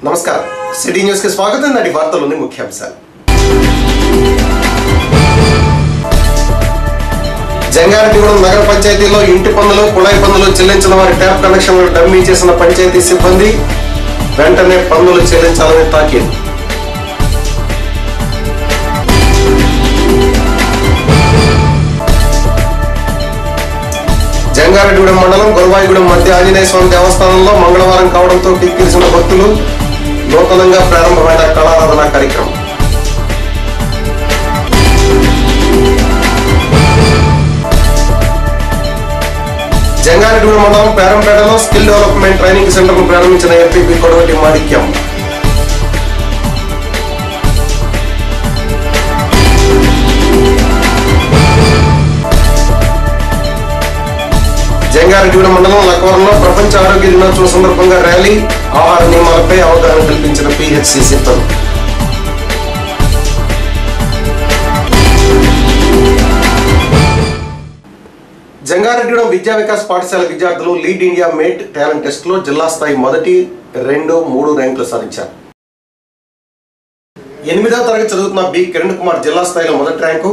నమస్కారం city news కి స్వాగతం. నాటి వార్తల్లోని ముఖ్యాంశాలు. జంగారెడ్డిగూడెం నగర పంచాయతీలో ఇంటి పన్నులు కుళాయి పన్నులు చెల్లించిన వారి ట్యాప్ కనెక్షన్లు డమ్మీ చేసిన పంచాయతీ సిబ్బంది వెంటనే పన్నులు చెల్లించాలని తాకీదు. జంగారెడ్డిగూడెం మండలం గొల్వాయిగూడెం మధ్య ఆంజనేయ స్వామి దేవస్థానంలో మంగళవారం కావడంతో కిక్కిరిసిన భక్తులు. నూతనంగా ప్రారంభమైన కళారాధన కార్యక్రమం. జంగారెడ్డిగూడెం మండలం పేరంపేటలో స్కిల్ డెవలప్మెంట్ ట్రైనింగ్ సెంటర్ ను ప్రారంభించిన ఎంపీ కొడవటి మాణిక్యం. జంగారెడ్డిగూడెం మండలం లక్వరంలో ప్రపంచ ఆరోగ్య దినోత్సవం సందర్భంగా ర్యాలీ, ఆహార నియమాలపై అవగాహన కల్పించిన పిహెచ్సి సిబ్బంది. జంగారెడ్డిగూడెం విద్యా వికాస్ పాఠశాల విద్యార్థులు lead India mate talent test లో జిల్లా స్థాయి 1, 2, 3 ర్యాంకులు సాధించారు. 8వ తరగతి చదువుతున్న బి కిరణ్ కుమార్ జిల్లా స్థాయిలో 1వ ర్యాంకు,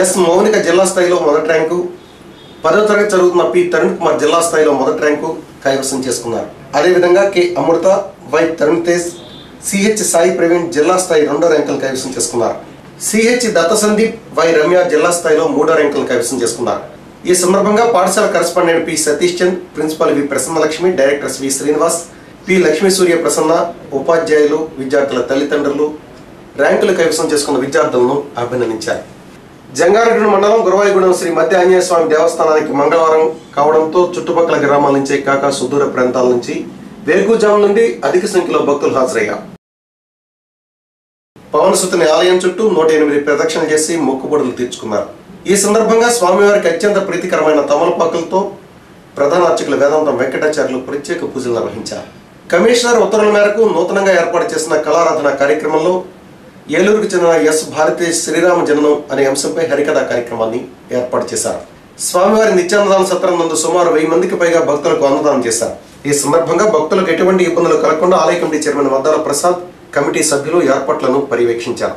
ఎస్ మౌనిక జిల్లా స్థాయిలో 1వ ర్యాంకు, 10వ తరగతి చదువుతున్న పి తరుణ్ కుమార్ జిల్లా స్థాయిలో 1వ ర్యాంకు కైవసం చేసుకున్నారు. అదేవిధంగా K Amrutha, Y Tarun Tej, CH Sai Praveen జిల్లా స్థాయి 2వ ర్యాంకులు కైవసం చేసుకున్నారు. సిహెచ్ దత్త సందీప్, వై రమ్య జిల్లా స్థాయిలో 3వ ర్యాంకులు కైవసం చేసుకున్నారు. ఈ సందర్భంగా పాఠశాల correspondent P Satish Chand, principal V Prasannalakshmi, directors V Srinivas, P Lakshmi Surya Prasanna, ఉపాధ్యాయులు, విద్యార్థుల తల్లిదండ్రులు ర్యాంకులు కైవసం చేసుకున్న విద్యార్థులను అభినందించారు. జంగారెడ్డిగూడెం మండలం గురవాయిగూడెం శ్రీ మధ్య ఆంజనేయ స్వామి దేవస్థానానికి మంగళవారం కావడంతో చుట్టుపక్కల గ్రామాల నుంచి కాక సుదూర ప్రాంతాల నుంచి వేకుజాము నుండి అధిక సంఖ్యలో భక్తులు హాజరయ్యారు. పవనసుతుని ఆలయం చుట్టూ 108 ప్రదక్షిణలు చేసి మొక్కుబడులు తీర్చుకున్నారు. ఈ సందర్భంగా స్వామివారికి అత్యంత ప్రీతికరమైన తమలపాకులతో ప్రధాన అర్చకులు వేదాంతం వెంకటాచార్యులు ప్రత్యేక పూజలు నిర్వహించారు. కమిషనర్ ఉత్తర్వుల మేరకు నూతనంగా ఏర్పాటు చేసిన కళారాధన కార్యక్రమంలో ఏలూరుకు చెందిన ఎస్ భారతీయ శ్రీరామ జననం అనే అంశంపై హరికథా కార్యక్రమాన్ని ఏర్పాటు చేశారు. స్వామివారి నిత్యాన్నదాన సత్రం నందు సుమారు 1000 మందికి పైగా భక్తులకు అన్నదానం చేశారు. ఈ సందర్భంగా భక్తులకు ఎటువంటి ఇబ్బందులు కలగకుండా ఆలయ కమిటీ చైర్మన్ వద్దాల ప్రసాద్, కమిటీ సభ్యులు ఏర్పాట్లను పర్యవేక్షించారు.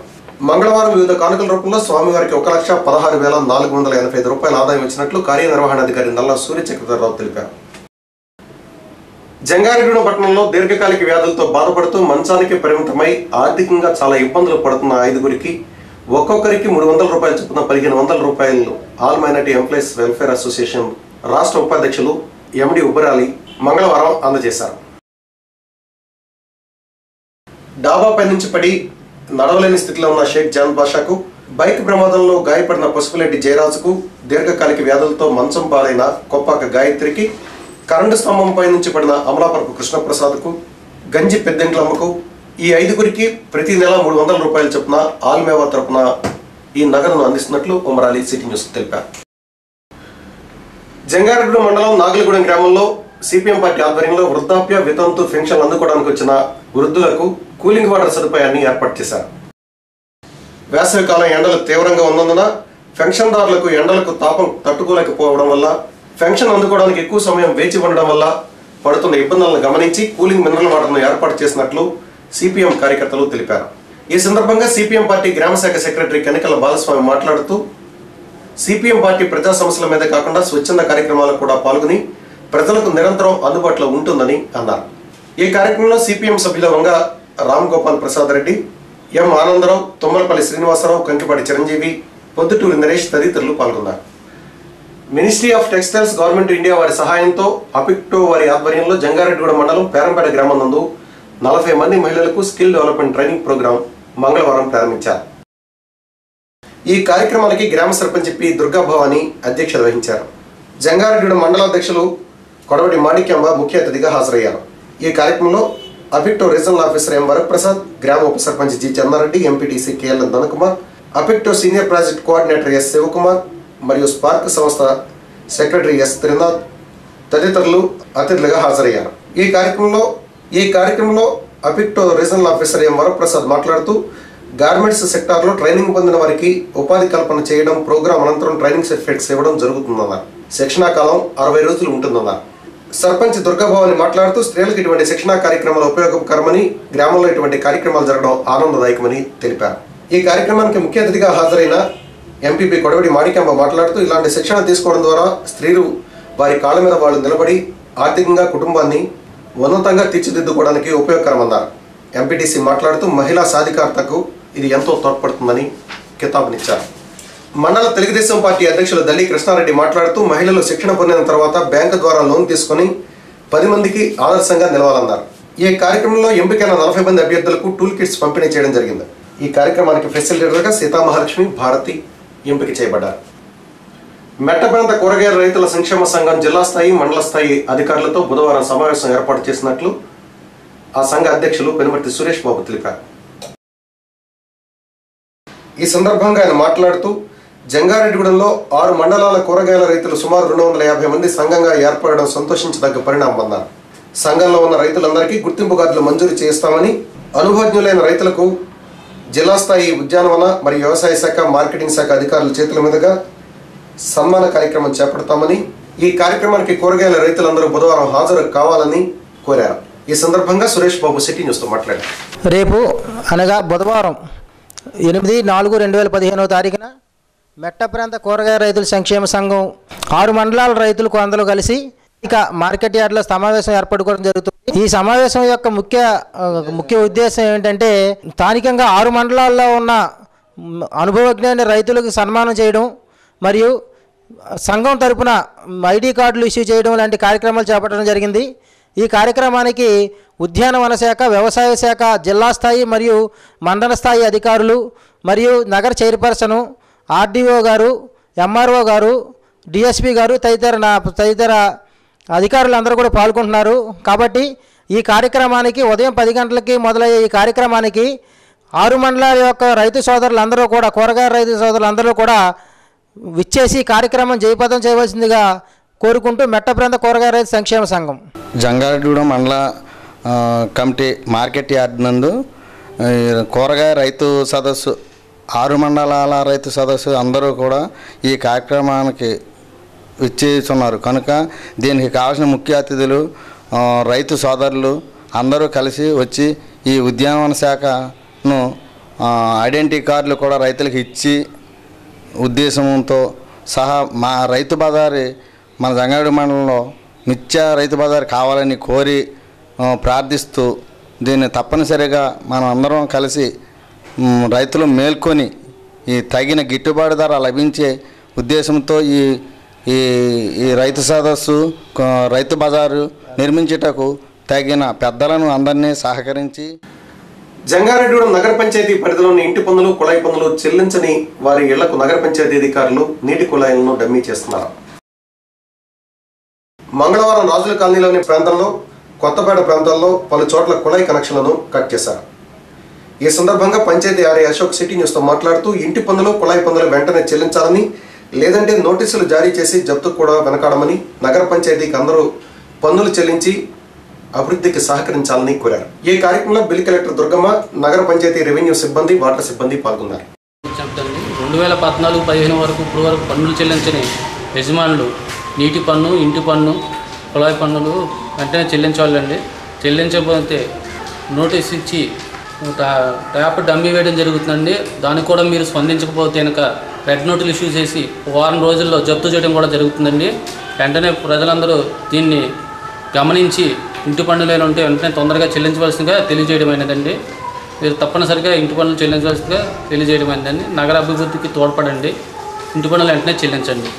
మంగళవారం వివిధ కానుకల రూపంలో స్వామివారికి 1,16,485 రూపాయల ఆదాయం వచ్చినట్లు కార్యనిర్వహణాధికారి నల్ల సూర్యచక్రధరరావు తెలిపారు. జంగారెడ్డిగూడెం పట్టణంలో దీర్ఘకాలిక వ్యాధులతో బాధపడుతూ మంచానికి పరిమితమై ఆర్థికంగా చాలా ఇబ్బందులు పడుతున్న 5గురికి ఒక్కొక్కరికి 300 రూపాయలు చొప్పున 1,500 రూపాయలు all minority employees welfare association రాష్ట్ర ఉపాధ్యక్షులు ఎండి ఉబరాలి మంగళవారం అందజేశారు. డాబాపై నుంచి పడి నడవలేని స్థితిలో ఉన్న షేక్ జాన్ బాషాకు, బైక్ ప్రమాదంలో గాయపడిన పసుపులెడ్డి జయరాజుకు, దీర్ఘకాలిక వ్యాధులతో మంచం పాలైన కొప్పాక గాయత్రికి, కరెంటు స్తంభంపై నుంచి పడిన అమలాపరపు కృష్ణప్రసాద్కు, గంజి పెద్దంట్లమ్మకు ఈ 5గురికి ప్రతి నెల 300 రూపాయల చొప్పున ఆల్మేవా తరపున ఈ నగదును అందిస్తున్నట్లు ఉమరాలి సిటీ న్యూస్ తెలిపారు. జంగారెడ్డిగూడెం మండలం నాగులగూడెం గ్రామంలో సిపిఎం పార్టీ ఆధ్వర్యంలో వృద్ధాప్య వితంతు పెన్షన్లు అందుకోవడానికి వచ్చిన వృద్ధులకు కూలింగ్ వాటర్ సదుపాయాన్ని ఏర్పాటు చేశారు. వేసవికాలం ఎండలు తీవ్రంగా ఉన్నందున పెన్షన్దారులకు ఎండలకు తాపం తట్టుకోలేకపోవడం వల్ల, పెన్షన్ అందుకోవడానికి ఎక్కువ సమయం వేచి ఉండడం వల్ల పడుతున్న ఇబ్బందులను గమనించి కూలింగ్ మినరల్ వాటర్ను ఏర్పాటు చేసినట్లు సిపిఎం కార్యకర్తలు తెలిపారు. ఈ సందర్భంగా సిపిఎం పార్టీ గ్రామశాఖ సెక్రటరీ కనికల బాలస్వామి మాట్లాడుతూ సిపిఎం పార్టీ ప్రజా సమస్యల మీద కాకుండా స్వచ్ఛంద కార్యక్రమాలకు కూడా పాల్గొని ప్రజలకు నిరంతరం అందుబాటులో ఉంటుందని అన్నారు. ఈ కార్యక్రమంలో సిపిఎం సభ్యుల వంగ రామ్ గోపాల్ ప్రసాద్ రెడ్డి, ఎం ఆనందరావు, తుమ్మలపల్లి శ్రీనివాసరావు, కంకిపాటి చిరంజీవి, పొద్దుటూరి నరేష్ తదితరులు పాల్గొన్నారు. Ministry of textiles, government India వారి సహాయంతో అపిక్టో వారి ఆధ్వర్యంలో జంగారెడ్డిగూడెం మండలం పేరంపేట గ్రామం నందు 40 మంది మహిళలకు స్కిల్ డెవలప్మెంట్ ట్రైనింగ్ ప్రోగ్రాం మంగళవారం ప్రారంభించారు. ఈ కార్యక్రమానికి గ్రామ సర్పంచ్ పి దుర్గాభవాని అధ్యక్షత వహించారు. జంగారెడ్డిగూడెం మండలాధ్యక్షులు కొడవటి మాణిక్యంబ ముఖ్య అతిథిగా హాజరయ్యారు. ఈ కార్యక్రమంలో అపిక్టో రీజనల్ ఆఫీసర్ ఎం వరప్రసాద్, గ్రామ ఉప sarpanch G Chandareddy, MPTC KL Dhanakumar, అపిక్టో senior project coordinator S Sivakumar మరియు స్పార్క్ సంస్థ సెక్రటరీ ఎస్ త్రినాథ్ తదితరులు అతిథులుగా హాజరయ్యారు. ఈ కార్యక్రమంలో అపిక్టో రీజనల్ ఆఫీసర్ ఎం వరప్రసాద్ మాట్లాడుతూ గార్మెంట్స్ సెక్టార్లో ట్రైనింగ్ పొందిన వారికి ఉపాధి కల్పన చేయడం, ప్రోగ్రాం అనంతరం ట్రైనింగ్ సర్టిఫికేట్స్ ఇవ్వడం జరుగుతుందన్నారు. శిక్షణా కాలం 60 రోజులు ఉంటుందన్నారు. సర్పంచ్ దుర్గాభవాని మాట్లాడుతూ స్త్రీలకు ఇటువంటి శిక్షణా కార్యక్రమాలు ఉపయోగకరమని, గ్రామంలో ఇటువంటి కార్యక్రమాలు జరగడం ఆనందదాయకమని తెలిపారు. ఈ కార్యక్రమానికి ముఖ్య అతిథిగా హాజరైన ఎంపీపీ కొడవడి మాణిక్యాంబ మాట్లాడుతూ ఇలాంటి శిక్షణ తీసుకోవడం ద్వారా స్త్రీలు వారి కాళ్ళ మీద వాళ్ళు నిలబడి ఆర్థికంగా కుటుంబాన్ని ఉన్నతంగా తీర్చిదిద్దుకోవడానికి ఉపయోగకరమన్నారు. ఎంపీటీసీ మాట్లాడుతూ మహిళా సాధికారతకు ఇది ఎంతో తోడ్పడుతుందని కితాబునిచ్చారు. మండల తెలుగుదేశం పార్టీ అధ్యక్షులు దల్లి కృష్ణారెడ్డి మాట్లాడుతూ మహిళలు శిక్షణ పొందిన తర్వాత బ్యాంకు ద్వారా లోన్ తీసుకుని 10 మందికి ఆదర్శంగా నిలవాలన్నారు. ఈ కార్యక్రమంలో ఎంపికైన 40 మంది అభ్యర్థులకు టూల్ కిట్స్ పంపిణీ చేయడం జరిగింది. ఈ కార్యక్రమానికి ఫెసిలిటేటర్గా సీతామహాలక్ష్మి, భారతి ఎంపిక చేయబడ్డారు. మెట్ట ప్రాంత కూరగాయల రైతుల సంక్షేమ సంఘం జిల్లా స్థాయి, మండల స్థాయి అధికారులతో బుధవారం సమావేశం ఏర్పాటు చేసినట్లు ఆ సంఘ అధ్యక్షులు పెనుమర్తి సురేష్ బాబు తెలిపారు. ఈ సందర్భంగా ఆయన మాట్లాడుతూ జంగారెడ్డిగూడెంలో 6 మండలాల కూరగాయల రైతులు సుమారు 250 మంది సంఘంగా ఏర్పడడం సంతోషించదగ్గ పరిణామం అన్నారు. సంఘంలో ఉన్న రైతులందరికీ గుర్తింపు కార్డులు మంజూరు చేస్తామని, అనుభవజ్ఞులైన రైతులకు జిల్లా స్థాయి ఉద్యానవన మరియు వ్యవసాయ శాఖ, మార్కెటింగ్ శాఖ అధికారుల చేతుల మీదుగా సన్మాన కార్యక్రమం చేపడతామని, ఈ కార్యక్రమానికి కూరగాయల రైతులందరూ బుధవారం హాజరు కావాలని కోరారు. ఈ సందర్భంగా సురేష్ బాబు సిటీ న్యూస్తో మాట్లాడారు. రేపు అనగా బుధవారం 8/4/2015 మెట్ట ప్రాంత కూరగాయ రైతుల సంక్షేమ సంఘం 6 మండలాల రైతులకు అందరూ కలిసి ఇక మార్కెట్ యార్డ్లో సమావేశం ఏర్పడుకోవడం జరుగుతుంది. ఈ సమావేశం యొక్క ముఖ్య ఉద్దేశం ఏంటంటే స్థానికంగా 6 మండలాల్లో ఉన్న అనుభవజ్ఞైన రైతులకు సన్మానం చేయడం మరియు సంఘం తరపున ఐడి కార్డులు ఇష్యూ చేయడం లాంటి కార్యక్రమాలు చేపట్టడం జరిగింది. ఈ కార్యక్రమానికి ఉద్యానవన శాఖ, వ్యవసాయ శాఖ, జిల్లా స్థాయి మరియు మండల స్థాయి అధికారులు మరియు నగర చైర్పర్సను, ఆర్డీఓ గారు, ఎంఆర్ఓ గారు, డిఎస్పీ గారు తదితర అధికారులు అందరూ కూడా పాల్గొంటున్నారు. కాబట్టి ఈ కార్యక్రమానికి ఉదయం 10 గంటలకి మొదలయ్యే ఈ కార్యక్రమానికి 6 మండలాల యొక్క రైతు సోదరులందరూ కూడా, కూరగాయ రైతు సోదరులందరూ కూడా విచ్చేసి కార్యక్రమం జయప్రదం చేయవలసిందిగా కోరుకుంటూ మెట్ట ప్రాంత కూరగాయ రైతు సంక్షేమ సంఘం జంగారెడ్డిగూడెం మండల కమిటీ మార్కెట్ యార్డ్ నందు కూరగాయ రైతు సదస్సు 6 మండలాల రైతు సదస్సు అందరూ కూడా ఈ కార్యక్రమానికి విచ్చేస్తున్నారు కనుక దీనికి కావాల్సిన ముఖ్య అతిథులు రైతు సోదరులు అందరూ కలిసి వచ్చి ఈ ఉద్యానవన శాఖను ఐడెంటిటీ కార్డులు కూడా రైతులకు ఇచ్చి ఉద్దేశంతో సహా మా రైతు బజారు మన జంగారెడ్డి మండలంలో నిత్య రైతు బజారు కావాలని కోరి ప్రార్థిస్తూ దీన్ని తప్పనిసరిగా మనం అందరం కలిసి రైతులు మేల్కొని ఈ తగిన గిట్టుబాటు ధర లభించే ఉద్దేశంతో ఈ రైతు సదస్సు, రైతు బజారు నిర్మించుటకు తగిన పెద్దలను అందరినీ సహకరించి జంగారెడ్డిగూడెం నగర పంచాయతీ పరిధిలోని ఇంటి పన్నులు, కుళాయి పన్నులు చెల్లించని వారి ఇళ్లకు నగర పంచాయతీ అధికారులు నీటి కుళాయిలను డమ్మీ చేస్తున్నారు. మంగళవారం రాజుల కాలనీలోని ప్రాంతంలో, కొత్తపేట ప్రాంతాల్లో పలు చోట్ల కుళాయి కనెక్షన్లను కట్ చేశారు. ఈ సందర్భంగా పంచాయతీ ఆర్ఐ అశోక్ సిటీ న్యూస్తో మాట్లాడుతూ ఇంటి పన్నులు, కుళాయి పన్నులు వెంటనే చెల్లించాలని, లేదంటే నోటీసులు జారీ చేసి జప్తు కూడా వెనకాడమని, నగర పంచాయతీకి అందరూ పన్నులు చెల్లించి అభివృద్ధికి సహకరించాలని కోరారు. ఈ కార్యక్రమంలో బిల్ కలెక్టర్ దుర్గమ్మ, నగర పంచాయతీ రెవెన్యూ సిబ్బంది, వాటర్ సిబ్బంది పాల్గొన్నారు. 2014-15 వరకు ఇప్పుడు వరకు పన్నులు చెల్లించని యజమానులు నీటి పన్ను, ఇంటి పన్ను, కుళాయి పన్నులు వెంటనే చెల్లించాలండి. చెల్లించకపోతే నోటీస్ ఇచ్చి ట్యాప్ డమ్మీ వేయడం జరుగుతుందండి. దానికి కూడా మీరు స్పందించకపోతే కనుక రెడ్ నోటీలు ఇష్యూ చేసి 1 వారం రోజుల్లో జప్తు చేయడం కూడా జరుగుతుందండి. వెంటనే ప్రజలందరూ దీన్ని గమనించి ఇంటి పన్నులు ఉంటే వెంటనే తొందరగా చెల్లించవలసిందిగా తెలియజేయడమైనదండి. మీరు తప్పనిసరిగా ఇంటి పన్నులు చెల్లించవలసిందిగా తెలియజేయడమైనదండి. నగర అభివృద్ధికి తోడ్పడండి. ఇంటి పన్నులు వెంటనే చెల్లించండి.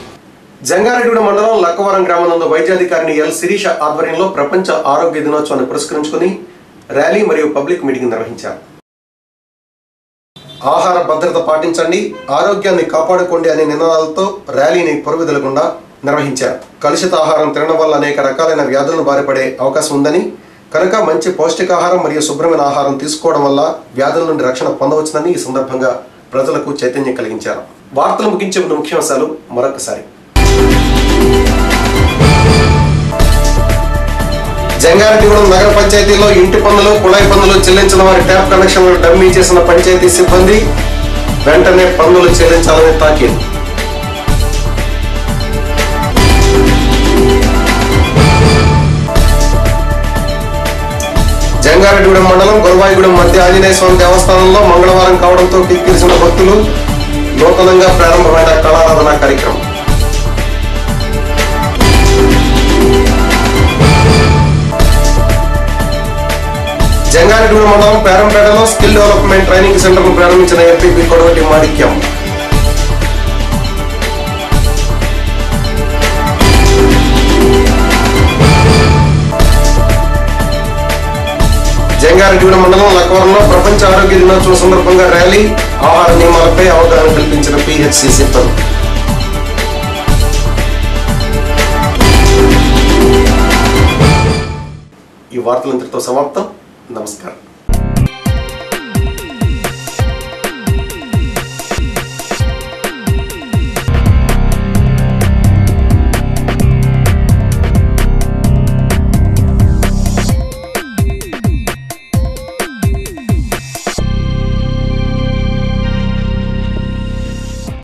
జంగారెడ్డిగూడెం మండలం లక్కవరం గ్రామం వైద్యాధికారిని ఎల్ శిరీష ఆధ్వర్యంలో ప్రపంచ ఆరోగ్య దినోత్సవాన్ని పురస్కరించుకుని ర్యాలీ మరియు పబ్లిక్ మీటింగ్ నిర్వహించారు. ఆహార భద్రత పాటించండి, ఆరోగ్యాన్ని కాపాడుకోండి అనే నినాదాలతో ర్యాలీని పొరుగుదలకుండా నిర్వహించారు. కలుషిత ఆహారం తినడం వల్ల అనేక రకాలైన వ్యాధులను బారిపడే అవకాశం ఉందని, కనుక మంచి పౌష్టికాహారం మరియు శుభ్రమైన ఆహారం తీసుకోవడం వల్ల వ్యాధుల నుండి రక్షణ పొందవచ్చునని ఈ సందర్భంగా ప్రజలకు చైతన్యం కలిగించారు. వార్తలు ముగించే ముందు ముఖ్యాంశాలు మరొకసారి. జంగారెడ్డిగూడెం నగర పంచాయతీలో ఇంటి పన్నులు, కుళాయి పన్నులు చెల్లించిన వారి ట్యాప్ కనెక్షన్లు డమ్మీ చేసిన పంచాయతీ సిబ్బంది వెంటనే పన్నులు చెల్లించాలని తాకీదు. జంగారెడ్డిగూడెం మండలం గొరవాయిగూడెం మధ్య ఆంజనేయ స్వామి దేవస్థానంలో మంగళవారం కావడంతో కిక్కిరిసిన భక్తులు. నూతనంగా ప్రారంభమైన కళారాధన కార్యక్రమం. జంగారెడ్డిగూడెం మండలం పేరంపేటలో స్కిల్ డెవలప్మెంట్ ట్రైనింగ్ సెంటర్ను ప్రారంభించిన ఎంపీ కొడవటి మాణిక్యం. జంగారెడ్డిగూడెం మండలం లక్కవరంలో ప్రపంచ ఆరోగ్య దినోత్సవం సందర్భంగా ర్యాలీ. ఆహార నియమాలపై అవగాహన కల్పించిన పిహెచ్సి సిబ్బంది. ఈ వార్తలు ఇంతటితో సమాప్తం. నమస్కారం.